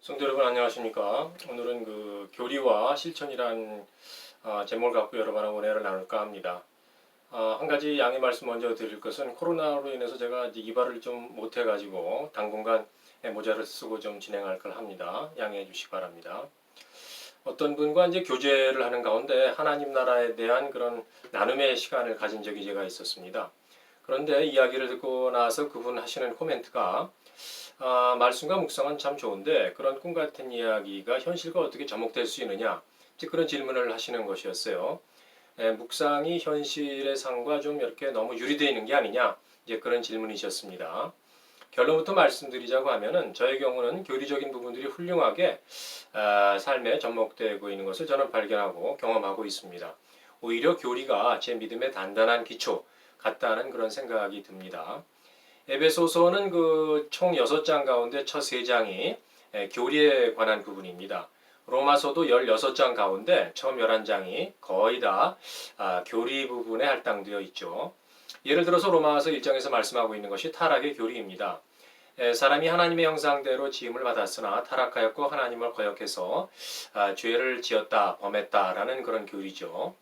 성도 여러분 안녕하십니까? 오늘은 교리와 실천이란 제목을 갖고 여러분하고 은혜를 나눌까 합니다. 한 가지 양해 말씀 먼저 드릴 것은 코로나로 인해서 제가 이제 이발을 좀 못해가지고 당분간 모자를 쓰고 좀 진행할 걸 합니다. 양해해 주시기 바랍니다. 어떤 분과 이제 교제를 하는 가운데 하나님 나라에 대한 그런 나눔의 시간을 가진 적이 제가 있었습니다. 그런데 이야기를 듣고 나서 그분 하시는 코멘트가 말씀과 묵상은 참 좋은데 그런 꿈 같은 이야기가 현실과 어떻게 접목될 수 있느냐 이제 그런 질문을 하시는 것이었어요. 묵상이 현실의 삶과 좀 이렇게 너무 유리되어 있는 게 아니냐 이제 그런 질문이셨습니다. 결론부터 말씀드리자고 하면은 저의 경우는 교리적인 부분들이 훌륭하게 삶에 접목되고 있는 것을 저는 발견하고 경험하고 있습니다. 오히려 교리가 제 믿음의 단단한 기초 같다는 그런 생각이 듭니다. 에베소서는 총 6장 가운데 첫 3장이 교리에 관한 부분입니다. 로마서도 16장 가운데 처음 11장이 거의 다 교리 부분에 할당되어 있죠. 예를 들어서 로마서 1장에서 말씀하고 있는 것이 타락의 교리입니다. 사람이 하나님의 형상대로 지음을 받았으나 타락하였고 하나님을 거역해서 죄를 지었다, 범했다라는 그런 교리죠.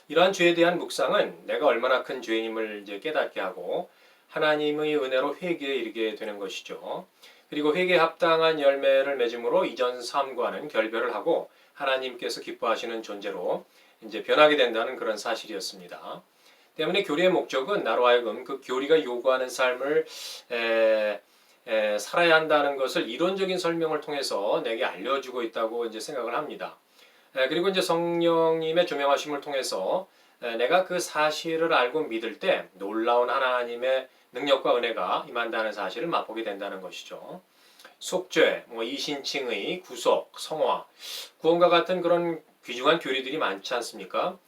이러한 죄에 대한 묵상은 내가 얼마나 큰 죄인임을 이제 깨닫게 하고 하나님의 은혜로 회개에 이르게 되는 것이죠. 그리고 회개에 합당한 열매를 맺음으로 이전 삶과는 결별을 하고 하나님께서 기뻐하시는 존재로 이제 변하게 된다는 그런 사실이었습니다. 때문에 교리의 목적은 나로 하여금 그 교리가 요구하는 삶을 살아야 한다는 것을 이론적인 설명을 통해서 내게 알려주고 있다고 이제 생각을 합니다. 그리고 이제 성령님의 조명하심을 통해서 내가 그 사실을 알고 믿을 때 놀라운 하나님의 능력과 은혜가 임한다는 사실을 맛보게 된다는 것이죠. 속죄, 이신칭의, 구속, 성화, 구원과 같은 그런 귀중한 교리들이 많지 않습니까?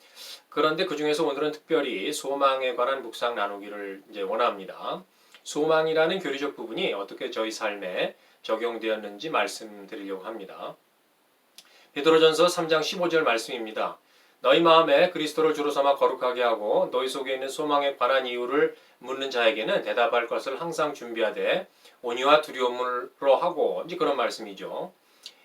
그런데 그 중에서 오늘은 특별히 소망에 관한 묵상 나누기를 이제 원합니다. 소망이라는 교리적 부분이 어떻게 저희 삶에 적용되었는지 말씀드리려고 합니다. 베드로전서 3장 15절 말씀입니다. 너희 마음에 그리스도를 주로 삼아 거룩하게 하고 너희 속에 있는 소망에 관한 이유를 묻는 자에게는 대답할 것을 항상 준비하되 온유와 두려움으로 하고 이제 그런 말씀이죠.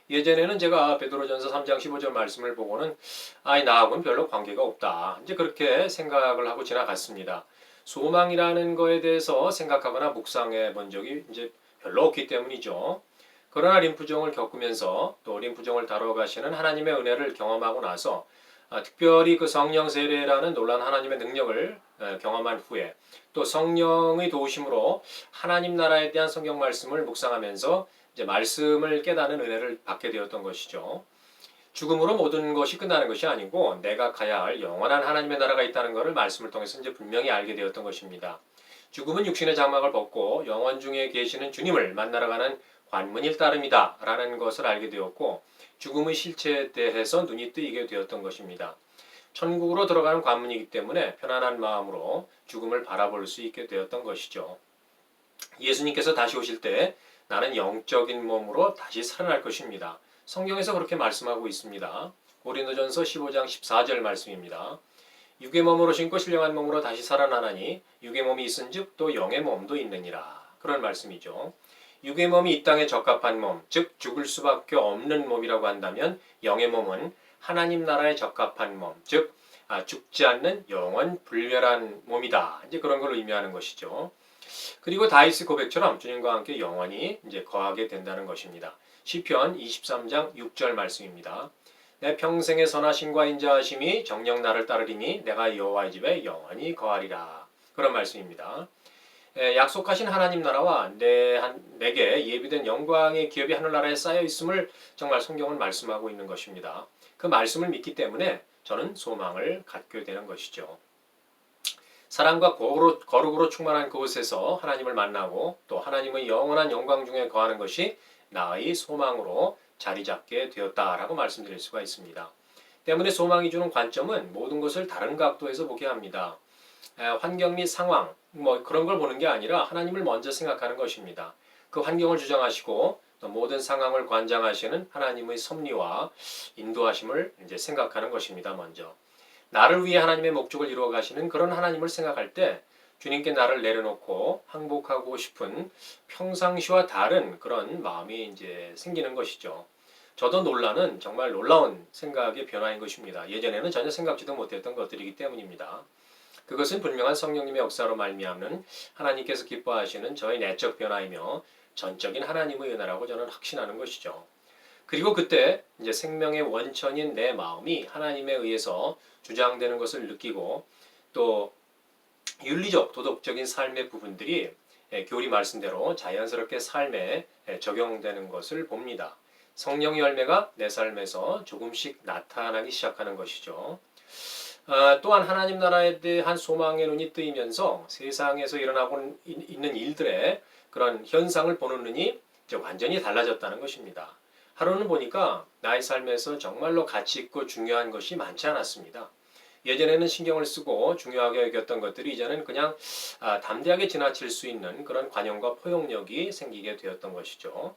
예전에는 제가 베드로전서 3장 15절 말씀을 보고는 나하고는 별로 관계가 없다. 이제 그렇게 생각을 하고 지나갔습니다. 소망이라는 거에 대해서 생각하거나 묵상해 본 적이 이제 별로 없기 때문이죠. 그러나 림프종을 겪으면서 또 림프종을 다뤄가시는 하나님의 은혜를 경험하고 나서 특별히 그 성령 세례라는 놀라운 하나님의 능력을 경험한 후에 또 성령의 도우심으로 하나님 나라에 대한 성경 말씀을 묵상하면서 이제 말씀을 깨닫는 은혜를 받게 되었던 것이죠. 죽음으로 모든 것이 끝나는 것이 아니고 내가 가야 할 영원한 하나님의 나라가 있다는 것을 말씀을 통해서 이제 분명히 알게 되었던 것입니다. 죽음은 육신의 장막을 벗고 영원 중에 계시는 주님을 만나러 가는 관문일 따름이다 라는 것을 알게 되었고 죽음의 실체에 대해서 눈이 뜨이게 되었던 것입니다. 천국으로 들어가는 관문이기 때문에 편안한 마음으로 죽음을 바라볼 수 있게 되었던 것이죠. 예수님께서 다시 오실 때 나는 영적인 몸으로 다시 살아날 것입니다. 성경에서 그렇게 말씀하고 있습니다. 고린도전서 15장 14절 말씀입니다. 육의 몸으로 신고 신령한 몸으로 다시 살아나나니 육의 몸이 있은즉 또 영의 몸도 있느니라. 그런 말씀이죠. 육의 몸이 이 땅에 적합한 몸, 즉 죽을 수밖에 없는 몸이라고 한다면 영의 몸은 하나님 나라에 적합한 몸, 즉 죽지 않는 영원 불멸한 몸이다. 이제 그런 걸 의미하는 것이죠. 그리고 다윗의 고백처럼 주님과 함께 영원히 이제 거하게 된다는 것입니다. 시편 23장 6절 말씀입니다. 내 평생의 선하심과 인자하심이 정녕 나를 따르리니 내가 여호와의 집에 영원히 거하리라. 그런 말씀입니다. 약속하신 하나님 나라와 내게 예비된 영광의 기업이 하늘나라에 쌓여 있음을 정말 성경은 말씀하고 있는 것입니다. 그 말씀을 믿기 때문에 저는 소망을 갖게 되는 것이죠. 사랑과 거룩으로 충만한 그곳에서 하나님을 만나고 또 하나님의 영원한 영광 중에 거하는 것이 나의 소망으로 자리 잡게 되었다라고 말씀드릴 수가 있습니다. 때문에 소망이 주는 관점은 모든 것을 다른 각도에서 보게 합니다. 환경 및 상황 그런 걸 보는 게 아니라 하나님을 먼저 생각하는 것입니다. 그 환경을 주장하시고 또 모든 상황을 관장하시는 하나님의 섭리와 인도하심을 이제 생각하는 것입니다. 먼저 나를 위해 하나님의 목적을 이루어 가시는 그런 하나님을 생각할 때 주님께 나를 내려놓고 항복하고 싶은 평상시와 다른 그런 마음이 이제 생기는 것이죠. 저도 논란은 정말 놀라운 생각의 변화인 것입니다. 예전에는 전혀 생각지도 못했던 것들이기 때문입니다. 그것은 분명한 성령님의 역사로 말미암는 하나님께서 기뻐하시는 저의 내적 변화이며 전적인 하나님의 은혜라고 저는 확신하는 것이죠. 그리고 그때 이제 생명의 원천인 내 마음이 하나님에 의해서 주장되는 것을 느끼고 또 윤리적, 도덕적인 삶의 부분들이 교리 말씀대로 자연스럽게 삶에 적용되는 것을 봅니다. 성령의 열매가 내 삶에서 조금씩 나타나기 시작하는 것이죠. 또한 하나님 나라에 대한 소망의 눈이 뜨이면서 세상에서 일어나고 있는 일들의 그런 현상을 보는 눈이 완전히 달라졌다는 것입니다. 하루는 보니까 나의 삶에서 정말로 가치 있고 중요한 것이 많지 않았습니다. 예전에는 신경을 쓰고 중요하게 여겼던 것들이 이제는 그냥 담대하게 지나칠 수 있는 그런 관용과 포용력이 생기게 되었던 것이죠.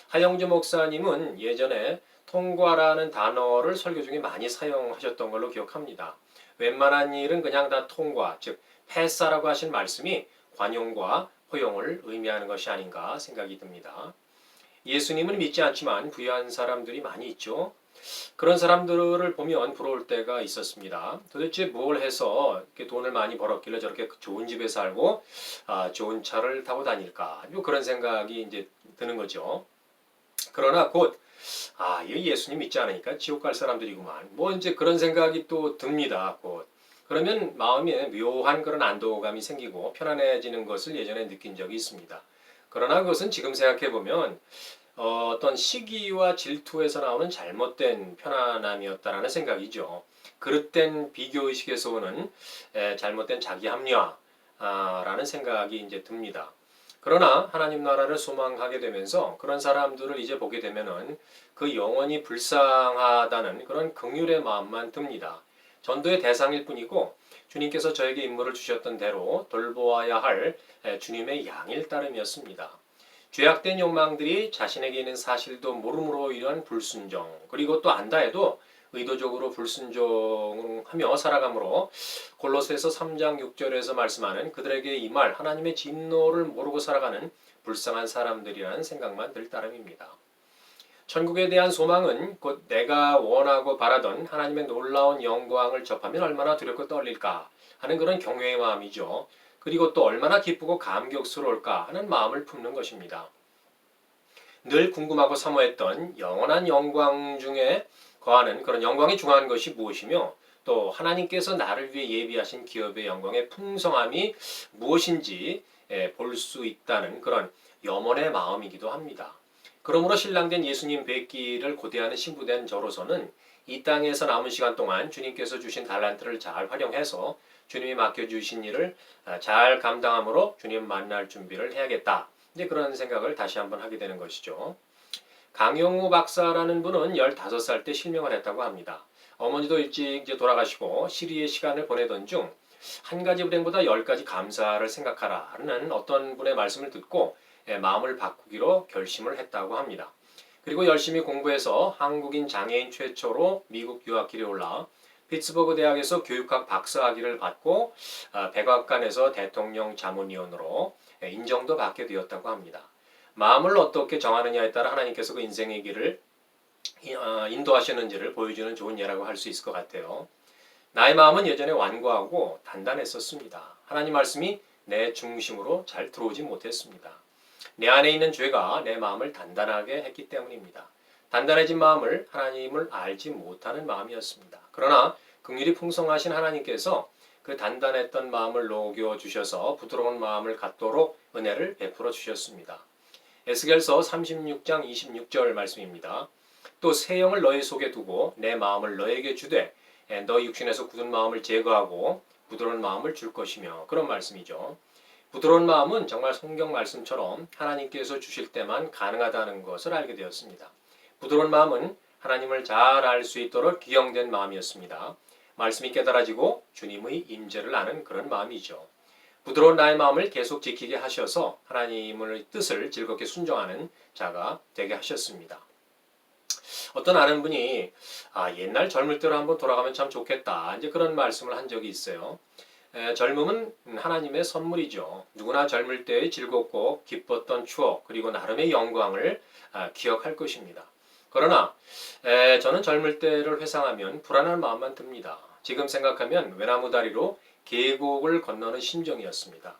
하영주 목사님은 예전에 통과라는 단어를 설교 중에 많이 사용하셨던 걸로 기억합니다. 웬만한 일은 그냥 다 통과, 즉 패스라고 하신 말씀이 관용과 포용을 의미하는 것이 아닌가 생각이 듭니다. 예수님은 믿지 않지만 부유한 사람들이 많이 있죠. 그런 사람들을 보면 부러울 때가 있었습니다. 도대체 뭘 해서 이렇게 돈을 많이 벌었길래 저렇게 좋은 집에 살고 좋은 차를 타고 다닐까? 그런 생각이 이제 드는 거죠. 그러나 곧 얘 예수님 믿지 않으니까 지옥 갈 사람들이구만. 뭐 이제 그런 생각이 또 듭니다. 곧. 그러면 마음에 묘한 그런 안도감이 생기고 편안해지는 것을 예전에 느낀 적이 있습니다. 그러나 그것은 지금 생각해 보면 어떤 시기와 질투에서 나오는 잘못된 편안함이었다라는 생각이죠. 그릇된 비교의식에서 오는 잘못된 자기 합리화라는 생각이 이제 듭니다. 그러나 하나님 나라를 소망하게 되면서 그런 사람들을 이제 보게 되면은 그 영원히 불쌍하다는 그런 긍휼의 마음만 듭니다. 전도의 대상일 뿐이고 주님께서 저에게 임무를 주셨던 대로 돌보아야 할 주님의 양일 따름이었습니다. 죄악된 욕망들이 자신에게 있는 사실도 모름으로 인한 불순종, 그리고 또 안다 해도 의도적으로 불순종하며 살아가므로 골로새서 3장 6절에서 말씀하는 그들에게 이 말 하나님의 진노를 모르고 살아가는 불쌍한 사람들이라는 생각만 들 따름입니다. 천국에 대한 소망은 곧 내가 원하고 바라던 하나님의 놀라운 영광을 접하면 얼마나 두렵고 떨릴까 하는 그런 경외의 마음이죠. 그리고 또 얼마나 기쁘고 감격스러울까 하는 마음을 품는 것입니다. 늘 궁금하고 사모했던 영원한 영광 중에 거하는 그런 영광이 중요한 것이 무엇이며 또 하나님께서 나를 위해 예비하신 기업의 영광의 풍성함이 무엇인지 볼 수 있다는 그런 염원의 마음이기도 합니다. 그러므로 신랑된 예수님 뵙기를 고대하는 신부된 저로서는 이 땅에서 남은 시간 동안 주님께서 주신 달란트를 잘 활용해서 주님이 맡겨주신 일을 잘 감당함으로 주님 만날 준비를 해야겠다. 이제 그런 생각을 다시 한번 하게 되는 것이죠. 강용우 박사라는 분은 15살 때 실명을 했다고 합니다. 어머니도 일찍 이제 돌아가시고 시리의 시간을 보내던 중 한 가지 불행보다 10가지 감사를 생각하라는 어떤 분의 말씀을 듣고 마음을 바꾸기로 결심을 했다고 합니다. 그리고 열심히 공부해서 한국인 장애인 최초로 미국 유학길에 올라 피츠버그 대학에서 교육학 박사학위를 받고 백악관에서 대통령 자문위원으로 인정도 받게 되었다고 합니다. 마음을 어떻게 정하느냐에 따라 하나님께서 그 인생의 길을 인도하셨는지를 보여주는 좋은 예라고 할 수 있을 것 같아요. 나의 마음은 예전에 완고하고 단단했었습니다. 하나님 말씀이 내 중심으로 잘 들어오지 못했습니다. 내 안에 있는 죄가 내 마음을 단단하게 했기 때문입니다. 단단해진 마음을 하나님을 알지 못하는 마음이었습니다. 그러나 긍휼이 풍성하신 하나님께서 그 단단했던 마음을 녹여주셔서 부드러운 마음을 갖도록 은혜를 베풀어 주셨습니다. 에스겔서 36장 26절 말씀입니다. 또 새 영을 너희 속에 두고 내 마음을 너에게 주되 너 육신에서 굳은 마음을 제거하고 부드러운 마음을 줄 것이며 그런 말씀이죠. 부드러운 마음은 정말 성경 말씀처럼 하나님께서 주실 때만 가능하다는 것을 알게 되었습니다. 부드러운 마음은 하나님을 잘 알 수 있도록 기영된 마음이었습니다. 말씀이 깨달아지고 주님의 임재를 아는 그런 마음이죠. 부드러운 나의 마음을 계속 지키게 하셔서 하나님의 뜻을 즐겁게 순종하는 자가 되게 하셨습니다. 어떤 아는 분이 옛날 젊을 때로 한번 돌아가면 참 좋겠다 이제 그런 말씀을 한 적이 있어요. 젊음은 하나님의 선물이죠. 누구나 젊을 때의 즐겁고 기뻤던 추억 그리고 나름의 영광을 기억할 것입니다. 그러나 저는 젊을 때를 회상하면 불안한 마음만 듭니다. 지금 생각하면 외나무 다리로 계곡을 건너는 심정이었습니다.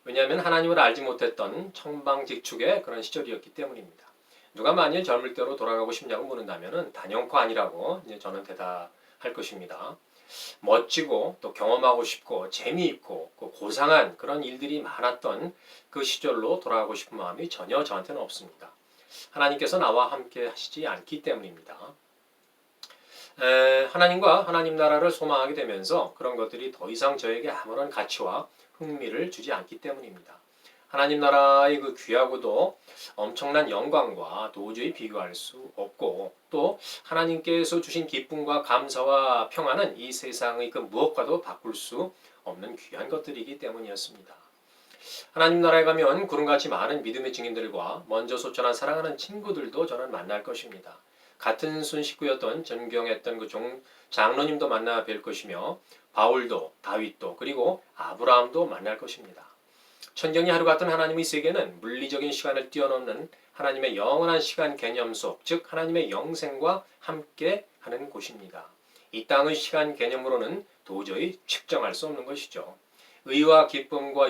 왜냐하면 하나님을 알지 못했던 청방직축의 그런 시절이었기 때문입니다. 누가 만일 젊을 때로 돌아가고 싶냐고 묻는다면 단연코 아니라고 저는 대답할 것입니다. 멋지고 또 경험하고 싶고 재미있고 고상한 그런 일들이 많았던 그 시절로 돌아가고 싶은 마음이 전혀 저한테는 없습니다. 하나님께서 나와 함께 하시지 않기 때문입니다. 하나님과 하나님 나라를 소망하게 되면서 그런 것들이 더 이상 저에게 아무런 가치와 흥미를 주지 않기 때문입니다. 하나님 나라의 그 귀하고도 엄청난 영광과 도저히 비교할 수 없고 또 하나님께서 주신 기쁨과 감사와 평안은 이 세상의 그 무엇과도 바꿀 수 없는 귀한 것들이기 때문이었습니다. 하나님 나라에 가면 구름같이 많은 믿음의 증인들과 먼저 소천한 사랑하는 친구들도 저는 만날 것입니다. 같은 순식구였던 존경했던 그 장로님도 만나 뵐 것이며 바울도 다윗도 그리고 아브라함도 만날 것입니다. 천경이 하루 같은 하나님의 세계는 물리적인 시간을 뛰어넘는 하나님의 영원한 시간 개념 속, 즉 하나님의 영생과 함께 하는 곳입니다. 이 땅의 시간 개념으로는 도저히 측정할 수 없는 것이죠. 의와 기쁨과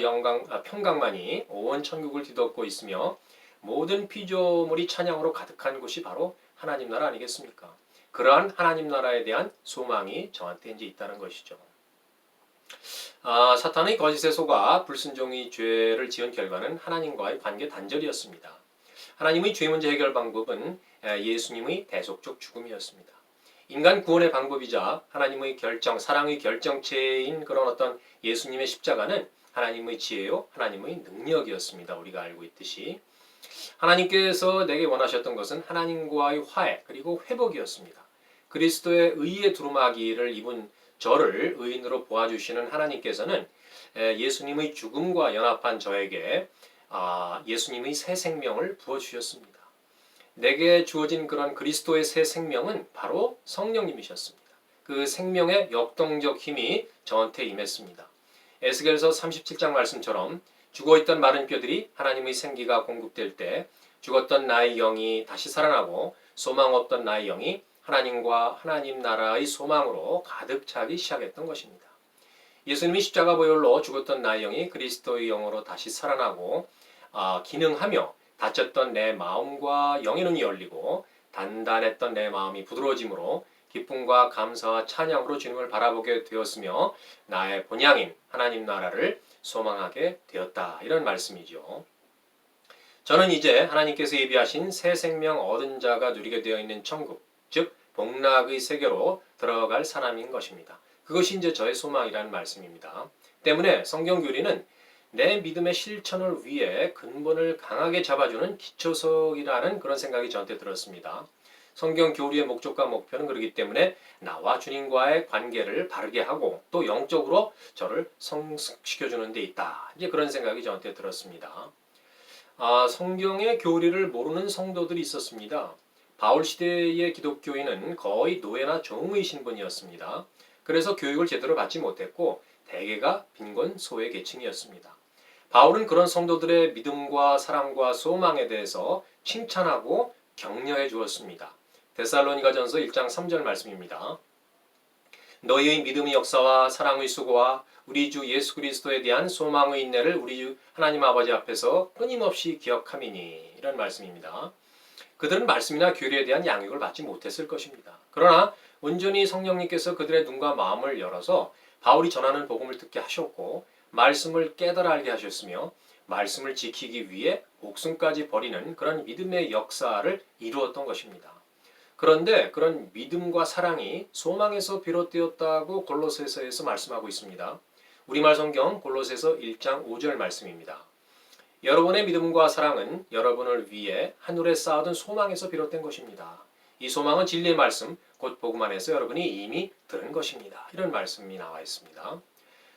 평강만이 온 천국을 뒤덮고 있으며 모든 피조물이 찬양으로 가득한 곳이 바로 하나님 나라 아니겠습니까? 그러한 하나님 나라에 대한 소망이 저한테 이제 있다는 것이죠. 사탄의 거짓에 속아 불순종의 죄를 지은 결과는 하나님과의 관계 단절이었습니다. 하나님의 죄 문제 해결 방법은 예수님의 대속적 죽음이었습니다. 인간 구원의 방법이자 하나님의 사랑의 결정체인 그런 어떤 예수님의 십자가는 하나님의 지혜요, 하나님의 능력이었습니다. 우리가 알고 있듯이. 하나님께서 내게 원하셨던 것은 하나님과의 화해 그리고 회복이었습니다. 그리스도의 의의 두루마기를 입은 저를 의인으로 보아주시는 하나님께서는 예수님의 죽음과 연합한 저에게 예수님의 새 생명을 부어주셨습니다. 내게 주어진 그런 그리스도의 새 생명은 바로 성령님이셨습니다. 그 생명의 역동적 힘이 저한테 임했습니다. 에스겔서 37장 말씀처럼 죽어있던 마른 뼈들이 하나님의 생기가 공급될 때 죽었던 나의 영이 다시 살아나고 소망 없던 나의 영이 하나님과 하나님 나라의 소망으로 가득 차기 시작했던 것입니다. 예수님이 십자가 보혈로 죽었던 나의 영이 그리스도의 영으로 다시 살아나고 기능하며 다쳤던 내 마음과 영의 눈이 열리고 단단했던 내 마음이 부드러워짐으로 기쁨과 감사와 찬양으로 주님을 바라보게 되었으며 나의 본향인 하나님 나라를 소망하게 되었다. 이런 말씀이죠. 저는 이제 하나님께서 예비하신 새 생명 얻은 자가 누리게 되어 있는 천국, 즉 복락의 세계로 들어갈 사람인 것입니다. 그것이 이제 저의 소망이라는 말씀입니다. 때문에 성경 교리는 내 믿음의 실천을 위해 근본을 강하게 잡아주는 기초석이라는 그런 생각이 저한테 들었습니다. 성경 교리의 목적과 목표는 그렇기 때문에 나와 주님과의 관계를 바르게 하고 또 영적으로 저를 성숙시켜주는 데 있다. 이제 그런 생각이 저한테 들었습니다. 성경의 교리를 모르는 성도들이 있었습니다. 바울 시대의 기독교인은 거의 노예나 종의 신분이었습니다. 그래서 교육을 제대로 받지 못했고 대개가 빈곤 소외 계층이었습니다. 바울은 그런 성도들의 믿음과 사랑과 소망에 대해서 칭찬하고 격려해 주었습니다. 데살로니가전서 1장 3절 말씀입니다. 너희의 믿음의 역사와 사랑의 수고와 우리 주 예수 그리스도에 대한 소망의 인내를 우리 주 하나님 아버지 앞에서 끊임없이 기억함이니 이런 말씀입니다. 그들은 말씀이나 교리에 대한 양육을 받지 못했을 것입니다. 그러나 온전히 성령님께서 그들의 눈과 마음을 열어서 바울이 전하는 복음을 듣게 하셨고 말씀을 깨달아 알게 하셨으며 말씀을 지키기 위해 목숨까지 버리는 그런 믿음의 역사를 이루었던 것입니다. 그런데 그런 믿음과 사랑이 소망에서 비롯되었다고 골로새서에서 말씀하고 있습니다. 우리말 성경 골로새서 1장 5절 말씀입니다. 여러분의 믿음과 사랑은 여러분을 위해 하늘에 쌓아둔 소망에서 비롯된 것입니다. 이 소망은 진리의 말씀, 곧 복음 안에서 여러분이 이미 들은 것입니다. 이런 말씀이 나와 있습니다.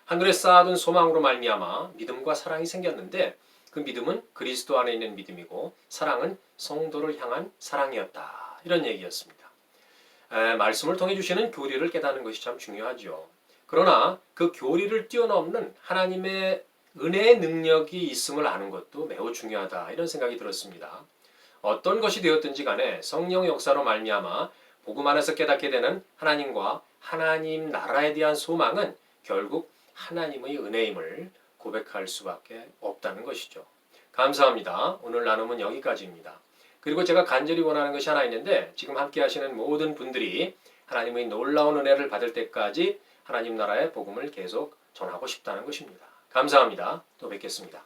하늘에 쌓아둔 소망으로 말미암아 믿음과 사랑이 생겼는데 그 믿음은 그리스도 안에 있는 믿음이고 사랑은 성도를 향한 사랑이었다. 이런 얘기였습니다. 말씀을 통해 주시는 교리를 깨닫는 것이 참 중요하죠. 그러나 그 교리를 뛰어넘는 하나님의 은혜의 능력이 있음을 아는 것도 매우 중요하다. 이런 생각이 들었습니다. 어떤 것이 되었든지 간에 성령의 역사로 말미암아 복음 안에서 깨닫게 되는 하나님과 하나님 나라에 대한 소망은 결국 하나님의 은혜임을 고백할 수밖에 없다는 것이죠. 감사합니다. 오늘 나눔은 여기까지입니다. 그리고 제가 간절히 원하는 것이 하나 있는데 지금 함께 하시는 모든 분들이 하나님의 놀라운 은혜를 받을 때까지 하나님 나라의 복음을 계속 전하고 싶다는 것입니다. 감사합니다. 또 뵙겠습니다.